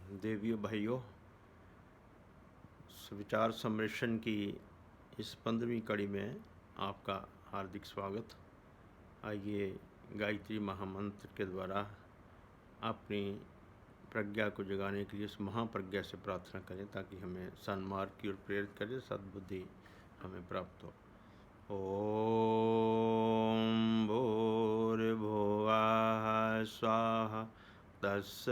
देवियों भाइयों, विचार सम्मेलन की इस 15वीं कड़ी में आपका हार्दिक स्वागत। आइए गायत्री महामंत्र के द्वारा अपनी प्रज्ञा को जगाने के लिए उस महाप्रज्ञा से प्रार्थना करें ताकि हमें सन्मार्ग की ओर प्रेरित करे, सद्बुद्धि हमें प्राप्त हो। ओम भूर्भुवः स्वाहा तत्सवितुर्वरेण्यं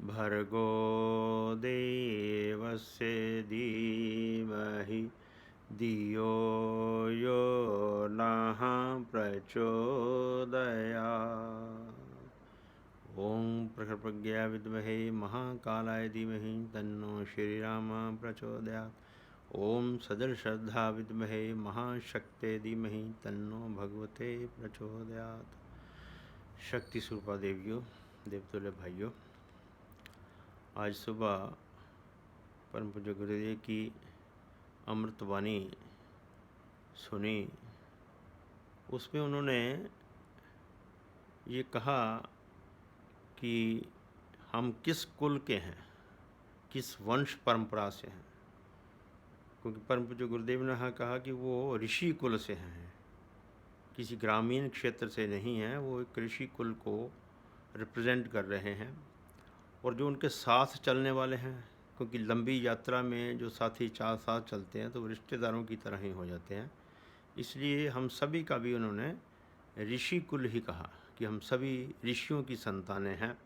भर्गो देवस्य धीमहि धियो यो नः प्रचोदयात्। ओम प्रखरप्रज्ञा विद्महे महाकालाय धीमहि तन्नो श्रीरामः प्रचोदयात्। ओम सदर श्रद्धा विद्महे महाशक्ते धीमहि तन्नो भगवते प्रचोदयात्। शक्ति स्वरूपा देवियों, देवतुल्य भाइयों, आज सुबह परम पूज्य गुरुदेव की अमृतवाणी सुनी। उसमें उन्होंने ये कहा कि हम किस कुल के हैं, किस वंश परंपरा से हैं, क्योंकि परम पूज्य गुरुदेव ने कहा कि वो ऋषि कुल से हैं, किसी ग्रामीण क्षेत्र से नहीं हैं। वो एक ऋषि कुल को रिप्रेजेंट कर रहे हैं और जो उनके साथ चलने वाले हैं, क्योंकि लंबी यात्रा में जो साथी साथ चलते हैं तो वो रिश्तेदारों की तरह ही हो जाते हैं। इसलिए हम सभी का भी उन्होंने ऋषि कुल ही कहा कि हम सभी ऋषियों की संतानें हैं।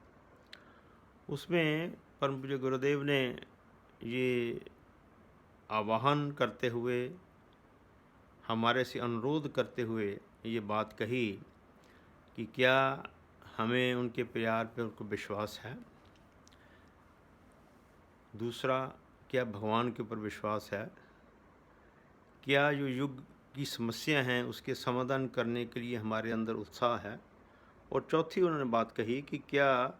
उसमें परम पूज्य गुरुदेव ने ये आवाहन करते हुए, हमारे से अनुरोध करते हुए ये बात कही कि क्या हमें उनके प्यार पर उनको विश्वास है। दूसरा, क्या भगवान के ऊपर विश्वास है। क्या जो युग की समस्या हैं उसके समाधान करने के लिए हमारे अंदर उत्साह है। और चौथी उन्होंने बात कही कि क्या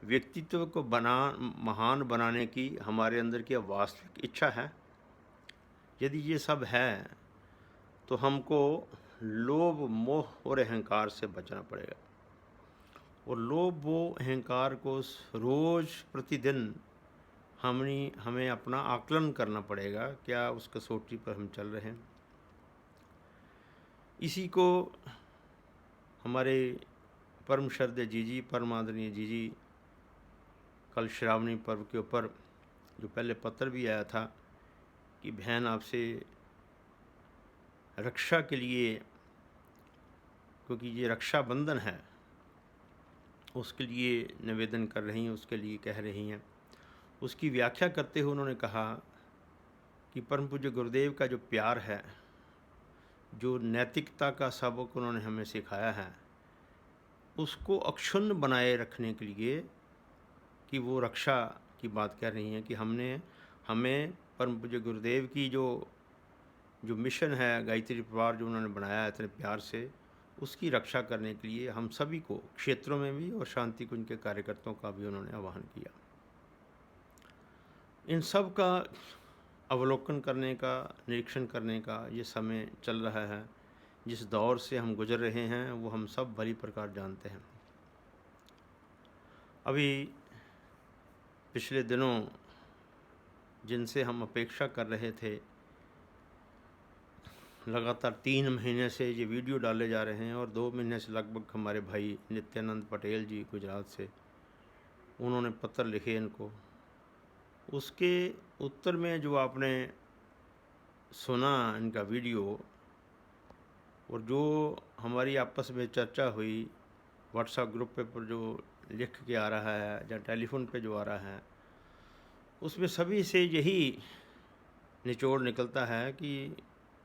व्यक्तित्व को महान बनाने की हमारे अंदर की वास्तविक इच्छा है। यदि ये सब है तो हमको लोभ, मोह और अहंकार से बचना पड़ेगा। और लोभ, मोह, अहंकार को रोज़ प्रतिदिन हमें अपना आकलन करना पड़ेगा, क्या उस कसौटी पर हम चल रहे हैं। इसी को हमारे परम श्रद्धेय जी, परम आदरणीय जी कल श्रावणी पर्व के ऊपर जो पहले पत्र भी आया था कि बहन आपसे रक्षा के लिए, क्योंकि ये रक्षाबंधन है, उसके लिए निवेदन कर रही हैं, उसके लिए कह रही हैं। उसकी व्याख्या करते हुए उन्होंने कहा कि परम पूज्य गुरुदेव का जो प्यार है, जो नैतिकता का सबक उन्होंने हमें सिखाया है, उसको अक्षुण्ण बनाए रखने के लिए कि वो रक्षा की बात कर रही हैं कि हमें परम पूज्य गुरुदेव की जो मिशन है, गायत्री परिवार जो उन्होंने बनाया है इतने प्यार से, उसकी रक्षा करने के लिए हम सभी को क्षेत्रों में भी और शांति कुंज के कार्यकर्ताओं का भी उन्होंने आह्वान किया। इन सब का अवलोकन करने का, निरीक्षण करने का ये समय चल रहा है। जिस दौर से हम गुजर रहे हैं वो हम सब भली प्रकार जानते हैं। अभी पिछले दिनों जिनसे हम अपेक्षा कर रहे थे, लगातार 3 महीने से ये वीडियो डाले जा रहे हैं और 2 महीने से लगभग हमारे भाई नित्यानंद पटेल जी गुजरात से, उन्होंने पत्र लिखे इनको। उसके उत्तर में जो आपने सुना इनका वीडियो और जो हमारी आपस में चर्चा हुई व्हाट्सएप ग्रुप पे पर जो लिख के आ रहा है या टेलीफोन पे जो आ रहा है, उसमें सभी से यही निचोड़ निकलता है कि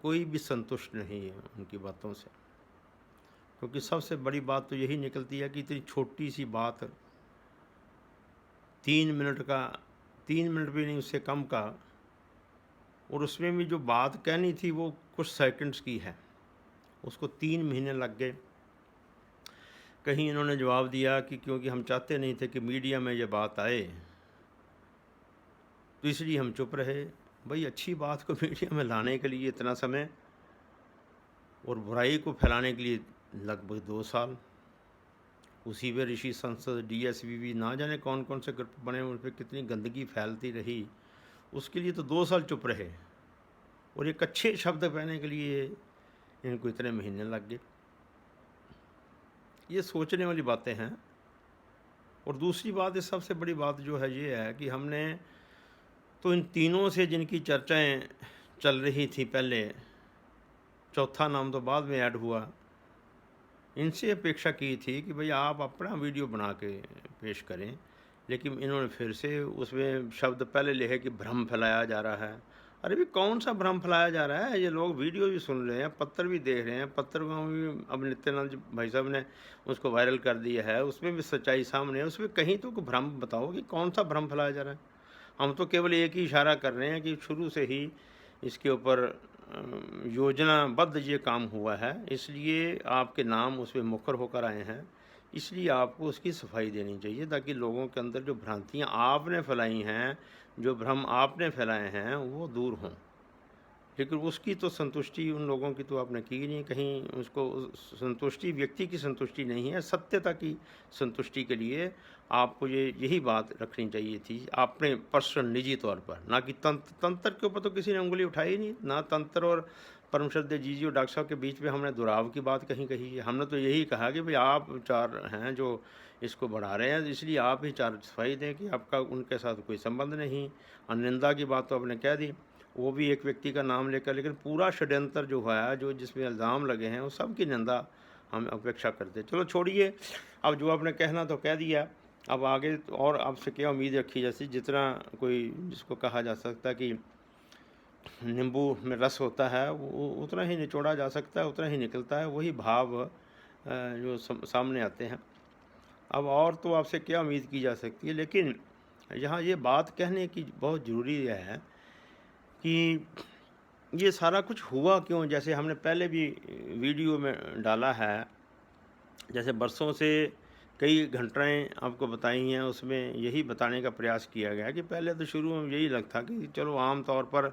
कोई भी संतुष्ट नहीं है उनकी बातों से। क्योंकि सबसे बड़ी बात तो यही निकलती है कि इतनी छोटी सी बात, 3 मिनट भी नहीं, उससे कम का, और उसमें भी जो बात कहनी थी वो कुछ सेकंड्स की है, उसको 3 महीने लग गए। कहीं इन्होंने जवाब दिया कि क्योंकि हम चाहते नहीं थे कि मीडिया में ये बात आए तो इसलिए हम चुप रहे। भाई, अच्छी बात को मीडिया में लाने के लिए इतना समय और बुराई को फैलाने के लिए लगभग 2 साल। उसी पे ऋषि संसद, DSVV, ना जाने कौन कौन से ग्रुप बने, उन पर कितनी गंदगी फैलती रही। उसके लिए तो 2 साल चुप रहे, और एक अच्छे शब्द कहने के लिए इनको इतने महीने लग गए। ये सोचने वाली बातें हैं। और दूसरी बात, इस सबसे बड़ी बात जो है ये है कि हमने तो इन तीनों से जिनकी चर्चाएं चल रही थी पहले, चौथा नाम तो बाद में ऐड हुआ, इनसे अपेक्षा की थी कि भाई आप अपना वीडियो बना के पेश करें, लेकिन इन्होंने फिर से उसमें शब्द पहले लिखे कि भ्रम फैलाया जा रहा है। अरे भी कौन सा भ्रम फैलाया जा रहा है? ये लोग वीडियो भी सुन रहे हैं, पत्र भी देख रहे हैं, पत्र में भी अब नित्यानंद भाई साहब ने उसको वायरल कर दिया है, उसमें भी सच्चाई सामने है। उसमें कहीं तो कोई भ्रम बताओ कि कौन सा भ्रम फैलाया जा रहा है। हम तो केवल एक ही इशारा कर रहे हैं कि शुरू से ही इसके ऊपर योजनाबद्ध ये काम हुआ है, इसलिए आपके नाम उसमें मुखर होकर आए हैं, इसलिए आपको उसकी सफाई देनी चाहिए, ताकि लोगों के अंदर जो भ्रांतियाँ आपने फैलाई हैं, जो भ्रम आपने फैलाए हैं, वो दूर हों। लेकिन उसकी तो संतुष्टि उन लोगों की तो आपने की नहीं, कहीं उसको संतुष्टि व्यक्ति की संतुष्टि नहीं है, सत्यता की संतुष्टि के लिए आपको यही बात रखनी चाहिए थी अपने पर्सनल निजी तौर पर, ना कि तंत्र के ऊपर तो किसी ने उंगली उठाई नहीं। ना तंत्र और परम श्रद्धेय जी और डॉक्टर साहब के बीच में हमने दुराव की बात कहीं कही है। हमने तो यही कहा कि भाई आप चार हैं जो इसको बढ़ा रहे हैं, इसलिए आप ही चार सफाई दें कि आपका उनके साथ कोई संबंध नहीं। अनिंदा की बात तो आपने कह दी, वो भी एक व्यक्ति का नाम लेकर, लेकिन पूरा षड्यंत्र जो है, जो जिसमें इल्ज़ाम लगे हैं, वो सब की निंदा हम अपेक्षा करते। चलो छोड़िए, अब जो आपने कहना तो कह दिया। अब आगे और आपसे क्या उम्मीद रखी, जैसे जितना कोई जिसको कहा जा सकता कि नींबू में रस होता है, वो उतना ही निचोड़ा जा सकता है, उतना ही निकलता है, वही भाव जो सामने आते हैं। अब और तो आपसे क्या उम्मीद की जा सकती है, लेकिन यहाँ ये बात कहने की बहुत ज़रूरी है कि ये सारा कुछ हुआ क्यों। जैसे हमने पहले भी वीडियो में डाला है, जैसे बरसों से कई घटनाएँ आपको बताई हैं, उसमें यही बताने का प्रयास किया गया कि पहले तो शुरू में यही लगता कि चलो आम तौर पर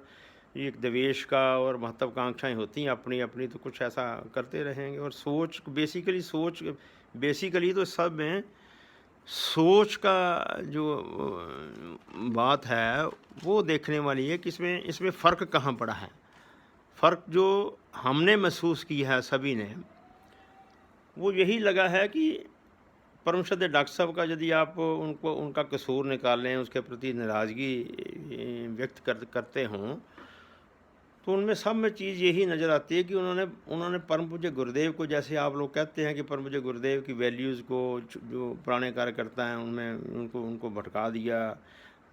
एक द्वेष का और महत्वाकांक्षाएँ होती हैं अपनी अपनी, तो कुछ ऐसा करते रहेंगे। और सोच बेसिकली तो सब में सोच का जो बात है वो देखने वाली है कि इसमें फ़र्क कहाँ पड़ा है। फ़र्क जो हमने महसूस किया है सभी ने, वो यही लगा है कि परम श्रद्धेय डॉक्टर साहब का यदि आप उनका कसूर निकालें, उसके प्रति नाराज़गी व्यक्त करते हों, तो उनमें सब में चीज़ यही नज़र आती है कि उन्होंने परम पूज्य गुरुदेव को, जैसे आप लोग कहते हैं कि परम पूज्य गुरुदेव की वैल्यूज़ को जो पुराने कार्यकर्ता हैं उनमें उनको भटका दिया।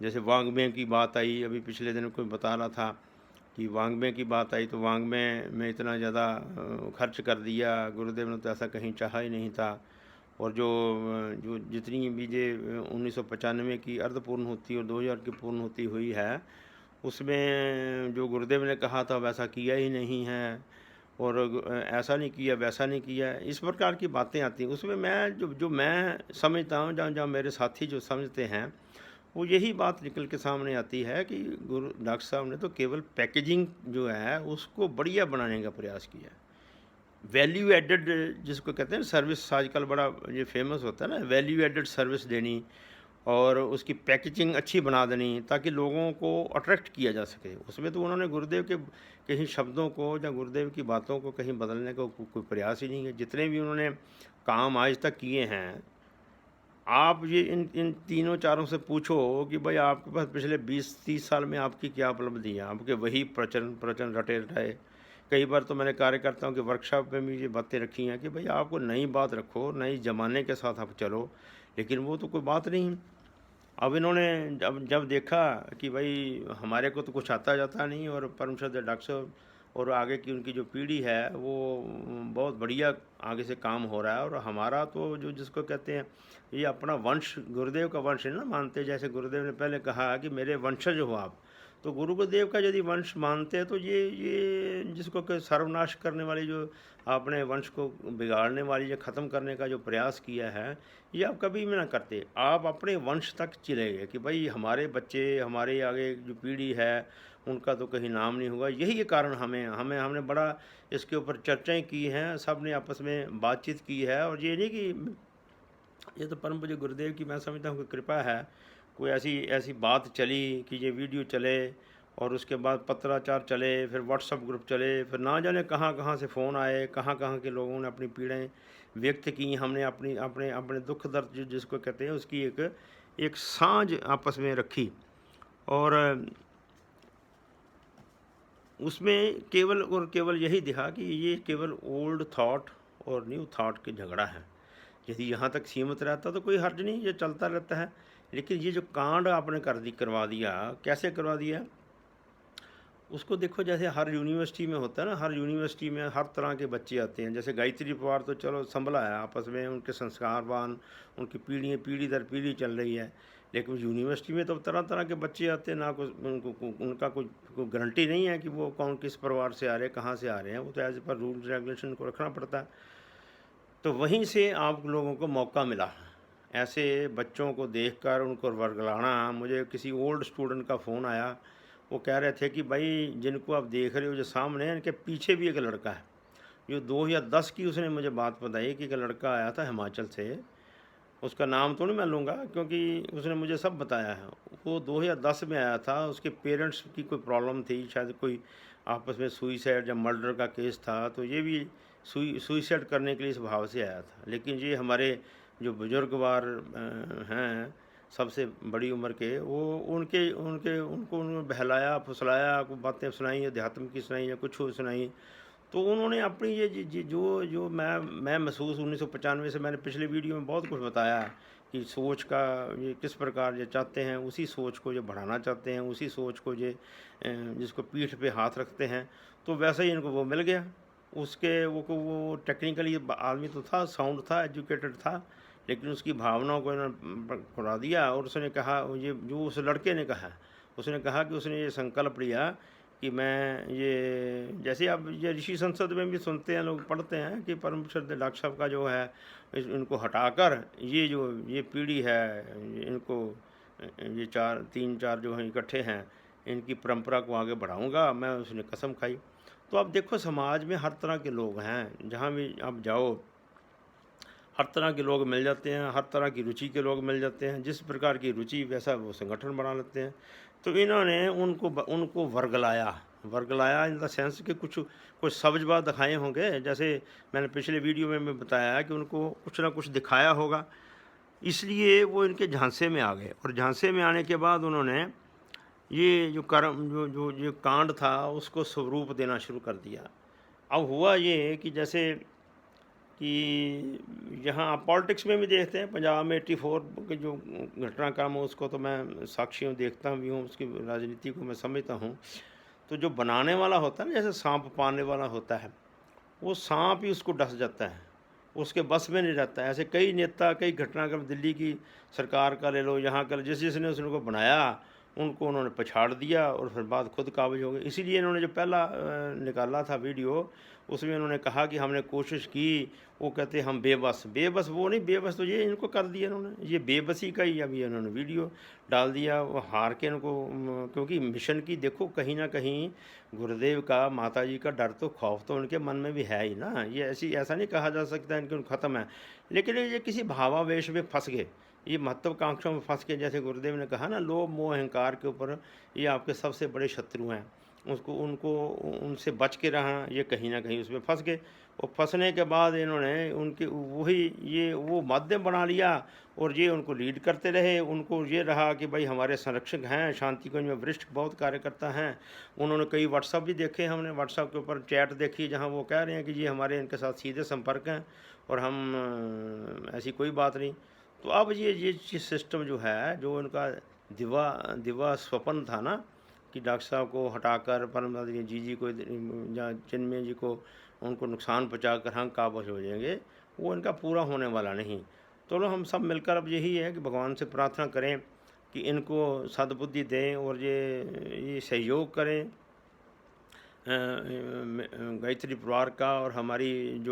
जैसे वांग्मय की बात आई, अभी पिछले दिन कोई बता रहा था कि वांग्मय की बात आई, तो वांग्मय में इतना ज़्यादा खर्च कर दिया, गुरुदेव ने तो ऐसा कहीं चाहा ही नहीं था। और जो जितनी भी ये 1995 की अर्धपूर्ण होती और 2000 की पूर्ण होती हुई है, उसमें जो गुरुदेव ने कहा था वैसा किया ही नहीं है, और ऐसा नहीं किया, वैसा नहीं किया, इस प्रकार की बातें आती हैं। उसमें मैं जो मैं समझता हूँ, जहाँ मेरे साथी जो समझते हैं, वो यही बात निकल के सामने आती है कि डॉक्टर साहब ने तो केवल पैकेजिंग जो है उसको बढ़िया बनाने का प्रयास किया। वैल्यू एडेड जिसको कहते हैं सर्विस, आजकल बड़ा ये फेमस होता है ना, वैल्यू एडेड सर्विस देनी और उसकी पैकेजिंग अच्छी बना देनी ताकि लोगों को अट्रैक्ट किया जा सके। उसमें तो उन्होंने गुरुदेव के कहीं शब्दों को या गुरुदेव की बातों को कहीं बदलने का कोई प्रयास ही नहीं है। जितने भी उन्होंने काम आज तक किए हैं, आप ये इन तीनों चारों से पूछो कि भाई आपके पास पिछले 20-30 साल में आपकी क्या उपलब्धि है, आपके वही प्रवचन रटे रटाए। कई बार तो मैंने कार्यकर्ताओं के वर्कशॉप में भी ये बातें रखी हैं कि भाई आपको नई बात रखो, नई ज़माने के साथ आप चलो, लेकिन वो तो कोई बात नहीं। अब इन्होंने जब देखा कि भाई हमारे को तो कुछ आता जाता नहीं, और परम श्रद्धेय डॉक्टर साहब और आगे की उनकी जो पीढ़ी है वो बहुत बढ़िया आगे से काम हो रहा है, और हमारा तो जो जिसको कहते हैं ये अपना वंश, गुरुदेव का वंश है ना मानते। जैसे गुरुदेव ने पहले कहा कि मेरे वंशज हो आप, तो गुरुदेव का यदि वंश मानते हैं तो ये जिसको कि सर्वनाश करने वाली, जो आपने वंश को बिगाड़ने वाली, या ख़त्म करने का जो प्रयास किया है, ये आप कभी भी ना करते। आप अपने वंश तक चले गए कि भाई हमारे बच्चे, हमारे आगे जो पीढ़ी है उनका तो कहीं नाम नहीं होगा। यही कारण हमने बड़ा इसके ऊपर चर्चाएं की हैं, सब ने आपस में बातचीत की है। और ये नहीं कि ये तो परम पूज्य गुरुदेव की मैं समझता हूँ कि कृपा है। कोई ऐसी ऐसी बात चली कि ये वीडियो चले, और उसके बाद पत्राचार चले, फिर व्हाट्सएप ग्रुप चले, फिर ना जाने कहाँ कहाँ से फ़ोन आए, कहाँ कहाँ के लोगों ने अपनी पीड़ाएँ व्यक्त की। हमने अपनी अपने अपने दुख दर्द जिसको कहते हैं उसकी एक एक साँझ आपस में रखी, और उसमें केवल और केवल यही दिखा कि ये केवल ओल्ड थॉट और न्यू थॉट की झगड़ा है। यदि यहाँ तक सीमित रहता तो कोई हर्ज नहीं, ये चलता रहता है। लेकिन ये जो कांड आपने करवा दिया, कैसे करवा दिया उसको देखो। जैसे हर यूनिवर्सिटी में होता है ना, हर यूनिवर्सिटी में हर तरह के बच्चे आते हैं। जैसे गायत्री परिवार तो चलो संभला है आपस में, उनके संस्कारवान, उनकी पीढ़ी दर पीढ़ी चल रही है। लेकिन यूनिवर्सिटी में तो तरह तरह के बच्चे आते हैं ना, उनका कोई गारंटी नहीं है कि वो कौन किस परिवार से आ रहे हैं, कहाँ से आ रहे हैं। वो तो एज पर रूल्स रेगुलेशन को रखना पड़ता है। तो वहीं से आप लोगों को मौका मिला ऐसे बच्चों को देखकर उनको वर्गलाना। मुझे किसी ओल्ड स्टूडेंट का फ़ोन आया, वो कह रहे थे कि भाई जिनको आप देख रहे हो जो सामने है, इनके पीछे भी एक लड़का है। जो 2010 की उसने मुझे बात बताई कि एक लड़का आया था हिमाचल से, उसका नाम तो नहीं मैं लूँगा क्योंकि उसने मुझे सब बताया है। वो 2010 में आया था, उसके पेरेंट्स की कोई प्रॉब्लम थी, शायद कोई आपस में सुइसाइड या मर्डर का केस था, तो ये भी सुइसाइड करने के लिए इस भाव से आया था। लेकिन ये हमारे जो बुजुर्गवार हैं सबसे बड़ी उम्र के, वो उनके उनके उनको उन्होंने बहलाया फुसलाया, कुछ बातें सुनाई, अध्यात्म की सुनाई या कुछ सुनाई। तो उन्होंने अपनी ये जो जो मैं महसूस 1995 से मैंने पिछले वीडियो में बहुत कुछ बताया कि सोच का ये किस प्रकार ये चाहते हैं, उसी सोच को जो बढ़ाना चाहते हैं, उसी सोच को ये जिसको पीठ पे हाथ रखते हैं। तो वैसे ही इनको वो मिल गया। उसके वो टेक्निकली आदमी तो था, साउंड था, एजुकेटेड था, लेकिन उसकी भावनाओं को इन्होंने खुरा दिया। और उसने कहा, ये जो उस लड़के ने कहा, उसने कहा कि उसने ये संकल्प लिया कि मैं ये, जैसे आप ये ऋषि संसद में भी सुनते हैं, लोग पढ़ते हैं कि परम श्रद्धेय डॉक्टर साहब का जो है इनको हटाकर ये पीढ़ी है, इनको ये तीन चार जो हैं इकट्ठे हैं, इनकी परंपरा को आगे बढ़ाऊंगा मैं, उसने कसम खाई। तो आप देखो समाज में हर तरह के लोग हैं, जहाँ भी आप जाओ हर तरह के लोग मिल जाते हैं, हर तरह की रुचि के लोग मिल जाते हैं। जिस प्रकार की रुचि वैसा वो संगठन बना लेते हैं। तो इन्होंने उनको वर्गलाया इन द सेंस कि कुछ सब्ज बात दिखाए होंगे। जैसे मैंने पिछले वीडियो में मैं बताया कि उनको कुछ ना कुछ दिखाया होगा, इसलिए वो इनके झांसे में आ गए। और झांसे में आने के बाद उन्होंने ये जो कर्म जो कांड था उसको स्वरूप देना शुरू कर दिया। अब हुआ ये कि जैसे कि यहाँ आप पॉलिटिक्स में भी देखते हैं, पंजाब में 84 के जो घटनाक्रम है उसको तो मैं साक्षी हूँ, देखता भी हूँ, उसकी राजनीति को मैं समझता हूँ। तो जो बनाने वाला होता है ना, जैसे सांप पालने वाला होता है, वो सांप ही उसको डस जाता है, उसके बस में नहीं रहता है। ऐसे कई नेता, कई घटनाक्रम दिल्ली की सरकार का ले लो, यहाँ का, जिसने उसको बनाया उनको उन्होंने पछाड़ दिया और फिर बाद खुद काबिज हो गए। इसीलिए इन्होंने जो पहला निकाला था वीडियो, उसमें उन्होंने कहा कि हमने कोशिश की, वो कहते हम बेबस वो नहीं, बेबस तो ये इनको कर दिया इन्होंने, ये बेबसी का ही अभी इन्होंने वीडियो डाल दिया। वो हार के इनको क्योंकि मिशन की देखो कहीं ना कहीं गुरुदेव का, माता जी का डर तो खौफ तो उनके मन में भी है ही ना। ये ऐसा नहीं कहा जा सकता इनके ख़त्म है, लेकिन ये किसी भावावेश में फंस गए, ये महत्वाकांक्षाओं में फंस के। जैसे गुरुदेव ने कहा ना, लोभ मोह अहंकार के ऊपर ये आपके सबसे बड़े शत्रु हैं, उनको उनसे बच के रहना, ये कहीं ना कहीं उसमें फंस गए। और फंसने के बाद इन्होंने उनके वो माध्यम बना लिया और ये उनको लीड करते रहे। उनको ये रहा कि भाई हमारे संरक्षक हैं, शांति कुंज में वरिष्ठ बहुत कार्यकर्ता हैं। उन्होंने कई व्हाट्सअप भी देखे, हमने व्हाट्सअप के ऊपर चैट देखी जहाँ वो कह रहे हैं कि ये हमारे इनके साथ सीधे संपर्क हैं और हम ऐसी कोई बात नहीं। तो अब ये सिस्टम जो है, जो उनका दिवा स्वप्न था ना कि डॉक्टर साहब को हटाकर परम जी को या चिन्मय जी को उनको नुकसान पहुँचाकर हम काबज हो जाएंगे, वो इनका पूरा होने वाला नहीं। तो हम सब मिलकर अब यही है कि भगवान से प्रार्थना करें कि इनको सद्बुद्धि दें और ये सहयोग करें गायत्री परिवार का, और हमारी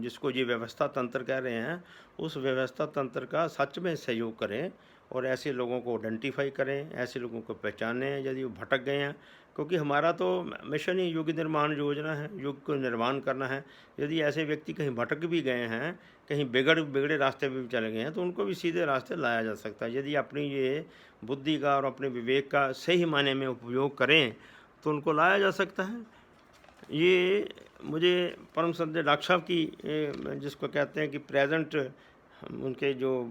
जिसको ये व्यवस्था तंत्र कह रहे हैं, उस व्यवस्था तंत्र का सच में सहयोग करें और ऐसे लोगों को आइडेंटिफाई करें, ऐसे लोगों को पहचानें यदि वो भटक गए हैं, क्योंकि हमारा तो मिशन ही युग निर्माण योजना है, युग को निर्माण करना है। यदि ऐसे व्यक्ति कहीं भटक भी गए हैं, कहीं बिगड़े रास्ते पे भी चले गए हैं, तो उनको भी सीधे रास्ते लाया जा सकता है। यदि अपनी ये बुद्धि का और अपने विवेक का सही मायने में उपयोग करें तो उनको लाया जा सकता है। ये मुझे परम श्रद्धेय डॉक्टर साहब की जिसको कहते हैं कि प्रेजेंट उनके जो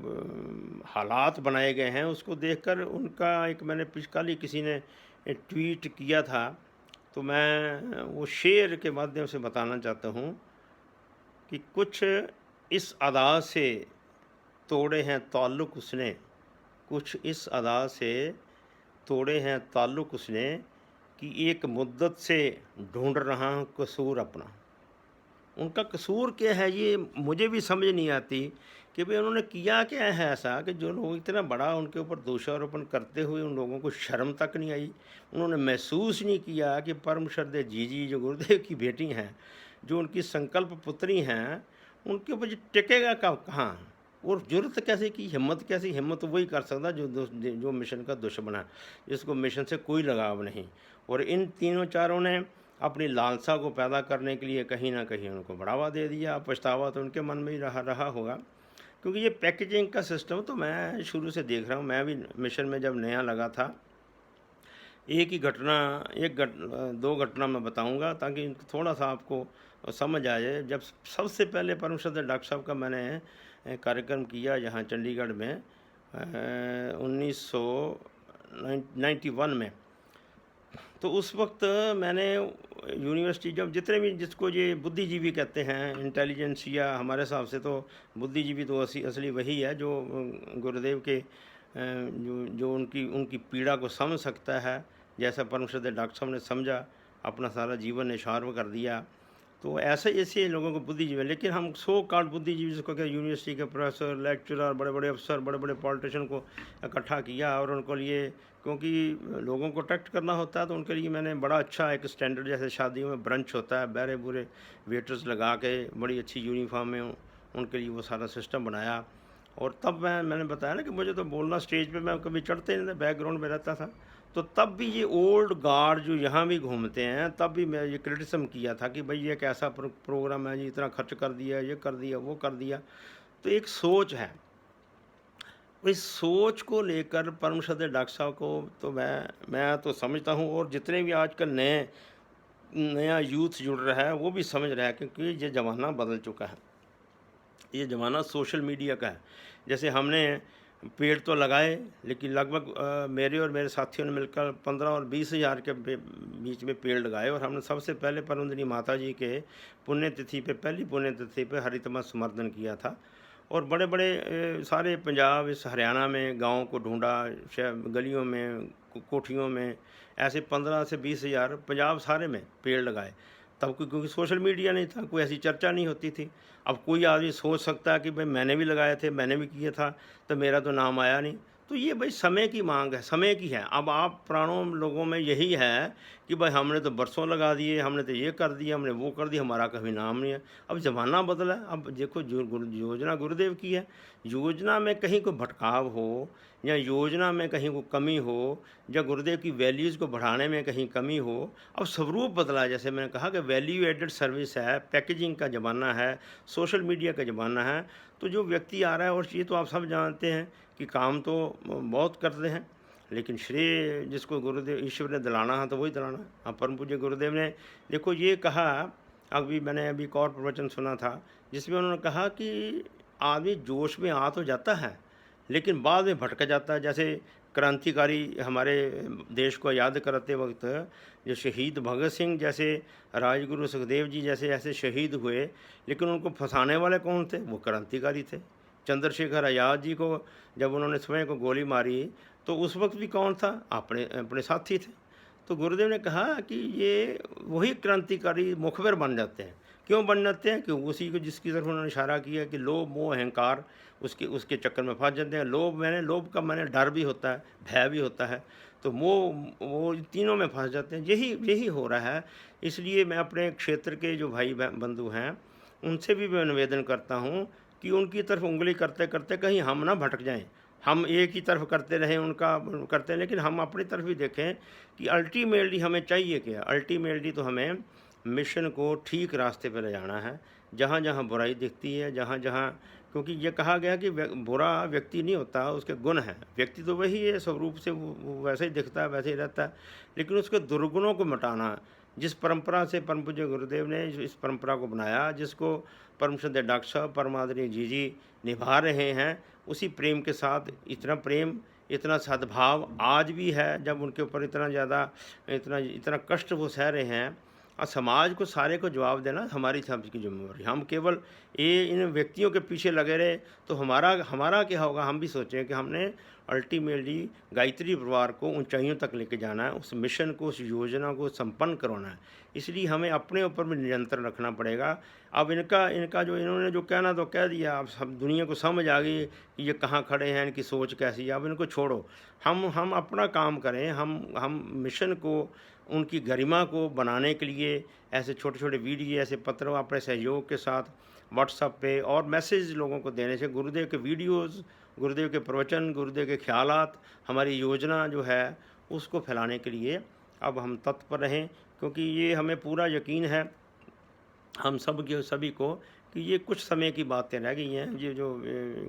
हालात बनाए गए हैं उसको देखकर उनका एक मैंने पिछकाली किसी ने ट्वीट किया था, तो मैं वो शेर के माध्यम से बताना चाहता हूँ कि कुछ इस अदा से तोड़े हैं ताल्लुक़ उसने, कुछ इस अदा से तोड़े हैं ताल्लुक़ उसने कि एक मुद्दत से ढूंढ रहा हूँ कसूर अपना। उनका कसूर क्या है ये मुझे भी समझ नहीं आती कि भाई उन्होंने किया क्या है ऐसा कि जो लोग इतना बड़ा उनके ऊपर दोषारोपण करते हुए उन लोगों को शर्म तक नहीं आई। उन्होंने महसूस नहीं किया कि परम श्रद्धेय जीजी जो गुरुदेव की बेटी हैं, जो उनकी संकल्प पुत्री हैं, उनके ऊपर टिकेगा कहाँ और जुर्रत कैसे की, हिम्मत कैसी। हिम्मत वही कर सकता जो मिशन का दुश्मन है, जिसको मिशन से कोई लगाव नहीं। और इन तीनों चारों ने अपनी लालसा को पैदा करने के लिए कहीं ना कहीं उनको बढ़ावा दे दिया। पछतावा तो उनके मन में ही रहा होगा, क्योंकि ये पैकेजिंग का सिस्टम तो मैं शुरू से देख रहा हूँ। मैं भी मिशन में जब नया लगा था, दो घटना मैं बताऊंगा ताकि थोड़ा सा आपको समझ आ जाए। जब सबसे पहले परम श्रद्धेय डॉक्टर साहब का मैंने कार्यक्रम किया यहाँ चंडीगढ़ में 1991 में, तो उस वक्त मैंने यूनिवर्सिटी जब जितने भी जिसको ये बुद्धिजीवी कहते हैं, इंटेलिजेंसिया, हमारे हिसाब से तो बुद्धिजीवी तो असली वही है जो गुरुदेव के जो उनकी पीड़ा को समझ सकता है, जैसा परम श्रद्धेय डॉक्टर साहब ने समझा, अपना सारा जीवन निछावर कर दिया। तो ऐसे लोगों को बुद्धिजीवी, लेकिन हम सो कॉल्ड बुद्धिजीवी जिसको क्या यूनिवर्सिटी के प्रोफेसर, लेक्चरर, बड़े बड़े अफसर, बड़े बड़े पॉलिटिशियन को इकट्ठा किया और उनको लिए, क्योंकि लोगों को अट्रैक्ट करना होता है, तो उनके लिए मैंने बड़ा अच्छा एक स्टैंडर्ड, जैसे शादियों में ब्रंच होता है, बहरे बुरे वेटर्स लगा के बड़ी अच्छी यूनिफॉर्म में उनके लिए वो सारा सिस्टम बनाया। और तब मैंने बताया ना कि मुझे तो बोलना स्टेज पे मैं कभी चढ़ते नहीं था, बैकग्राउंड में रहता था। तो तब भी ये ओल्ड गार्ड जो यहाँ भी घूमते हैं, तब भी मैं ये क्रिटिसिज्म किया था कि भाई ये कैसा प्रोग्राम है जी, इतना खर्च कर दिया, ये कर दिया, वो कर दिया। तो एक सोच है, इस सोच को लेकर परम श्रद्धेय डॉक्टर साहब को तो मैं तो समझता हूँ, और जितने भी आजकल नया यूथ जुड़ रहा है वो भी समझ रहा है, क्योंकि ये ज़माना बदल चुका है। ये ज़माना सोशल मीडिया का है। जैसे हमने पेड़ तो लगाए, लेकिन लगभग मेरे और मेरे साथियों ने मिलकर 15 और 20 हज़ार के बीच में पेड़ लगाए। और हमने सबसे पहले परमदिनी माता जी के पुण्यतिथि पे, पहली पुण्यतिथि पे हरितमा समर्दन किया था। और बड़े बड़े सारे पंजाब, इस हरियाणा में गाँव को ढूंढा, गलियों में, कोठियों में, ऐसे 15 से 20 हज़ार पंजाब सारे में पेड़ लगाए। तब क्योंकि सोशल मीडिया नहीं था, कोई ऐसी चर्चा नहीं होती थी। अब कोई आदमी सोच सकता है कि भाई मैंने भी लगाए थे, मैंने भी किया था, तो मेरा तो नाम आया नहीं। तो ये भाई समय की मांग है, समय की है। अब आप प्राणों लोगों में यही है कि भाई हमने तो बरसों लगा दिए, हमने तो ये कर दिया, हमने वो कर दिया, हमारा कभी नाम नहीं है। अब ज़माना बदला है। अब देखो योजना गुरुदेव की है, योजना में कहीं कोई भटकाव हो, या योजना में कहीं को कमी हो, या गुरुदेव की वैल्यूज़ को बढ़ाने में कहीं कमी हो, अब स्वरूप बदला है। जैसे मैंने कहा कि वैल्यू एडेड सर्विस है, पैकेजिंग का ज़माना है, सोशल मीडिया का ज़माना है। तो जो व्यक्ति आ रहा है, और ये तो आप सब जानते हैं कि काम तो बहुत करते हैं, लेकिन श्रेय जिसको गुरुदेव ईश्वर ने दिलाना है तो वही दिलाना है। अब परम पूज्य गुरुदेव ने देखो ये कहा, मैंने अभी एक और प्रवचन सुना था जिसमें उन्होंने कहा कि आदमी जोश में आ तो जाता है, लेकिन बाद में भटक जाता है। जैसे क्रांतिकारी हमारे देश को याद करते वक्त जो शहीद भगत सिंह जैसे, राजगुरु सुखदेव जी जैसे ऐसे शहीद हुए, लेकिन उनको फंसाने वाले कौन थे? वो क्रांतिकारी थे। चंद्रशेखर आज़ाद जी को जब उन्होंने स्वयं को गोली मारी, तो उस वक्त भी कौन था? अपने साथी थे। तो गुरुदेव ने कहा कि ये वही क्रांतिकारी मुखबिर बन जाते हैं। क्यों बन जाते हैं? कि उसी को जिसकी तरफ उन्होंने इशारा किया कि लोभ, मोह, अहंकार, उसके चक्कर में फंस जाते हैं। लोभ का माने डर भी होता है, भय भी होता है। तो वो तीनों में फंस जाते हैं। यही हो रहा है। इसलिए मैं अपने क्षेत्र के जो भाई बंधु हैं उनसे भी मैं निवेदन करता हूँ कि उनकी तरफ उंगली करते करते कहीं हम ना भटक जाएं, हम एक ही तरफ करते रहें, उनका करते हैं, लेकिन हम अपनी तरफ भी देखें कि अल्टीमेटली हमें चाहिए क्या। अल्टीमेटली तो हमें मिशन को ठीक रास्ते पर ले जाना है। जहाँ जहाँ बुराई दिखती है, जहाँ जहाँ, क्योंकि ये कहा गया कि बुरा व्यक्ति नहीं होता, उसके गुण हैं। व्यक्ति तो वही है, स्वरूप से वो वैसे ही दिखता है, वैसे ही रहता है, लेकिन उसके दुर्गुणों को मिटाना। जिस परंपरा से परम पूज्य गुरुदेव ने इस परंपरा को बनाया, जिसको परम श्रद्धेय डॉक्टर साहब परमादरणीय जी निभा रहे हैं, उसी प्रेम के साथ, इतना प्रेम, इतना सद्भाव आज भी है। जब उनके ऊपर इतना ज़्यादा, इतना इतना कष्ट वो सह रहे हैं, और समाज को सारे को जवाब देना हमारी सबकी जिम्मेवारी। हम केवल ये इन व्यक्तियों के पीछे लगे रहे तो हमारा क्या होगा। हम भी सोचें कि हमने अल्टीमेटली गायत्री परिवार को ऊंचाइयों तक लेके जाना है, उस मिशन को, उस योजना को संपन्न करवाना है। इसलिए हमें अपने ऊपर भी नियंत्रण रखना पड़ेगा। अब इनका जो इन्होंने जो कहना तो कह दिया, अब सब दुनिया को समझ आ गई कि ये कहाँ खड़े हैं, इनकी सोच कैसी है। अब इनको छोड़ो, हम अपना काम करें। हम मिशन को, उनकी गरिमा को बनाने के लिए ऐसे छोटे छोटे वीडियो, ऐसे पत्र अपने सहयोग के साथ व्हाट्सएप पे और मैसेज लोगों को देने से, गुरुदेव के वीडियोस, गुरुदेव के प्रवचन, गुरुदेव के ख्यालात, हमारी योजना जो है उसको फैलाने के लिए अब हम तत्पर रहें। क्योंकि ये हमें पूरा यकीन है, हम सभी को, कि ये कुछ समय की बातें रह गई हैं। ये जो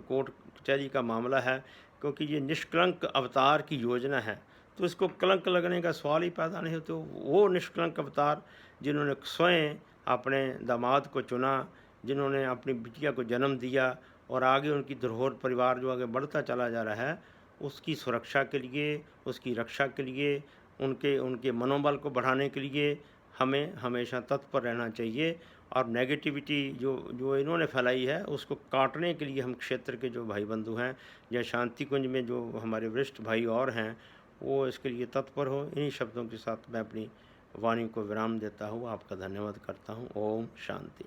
कोर्ट कचहरी का मामला है, क्योंकि ये निष्कलंक अवतार की योजना है, तो इसको कलंक लगने का सवाल ही पैदा नहीं होता। वो निष्कलंक अवतार जिन्होंने स्वयं अपने दामाद को चुना, जिन्होंने अपनी बिटिया को जन्म दिया, और आगे उनकी धरोहर परिवार जो आगे बढ़ता चला जा रहा है, उसकी सुरक्षा के लिए, उसकी रक्षा के लिए, उनके मनोबल को बढ़ाने के लिए हमें हमेशा तत्पर रहना चाहिए। और नेगेटिविटी जो जो इन्होंने फैलाई है, उसको काटने के लिए हम क्षेत्र के जो भाई बंधु हैं, या शांति कुंज में जो हमारे वरिष्ठ भाई और हैं, वो इसके लिए तत्पर हो। इन्हीं शब्दों के साथ मैं अपनी वाणी को विराम देता हूँ, आपका धन्यवाद करता हूँ। ओम शांति।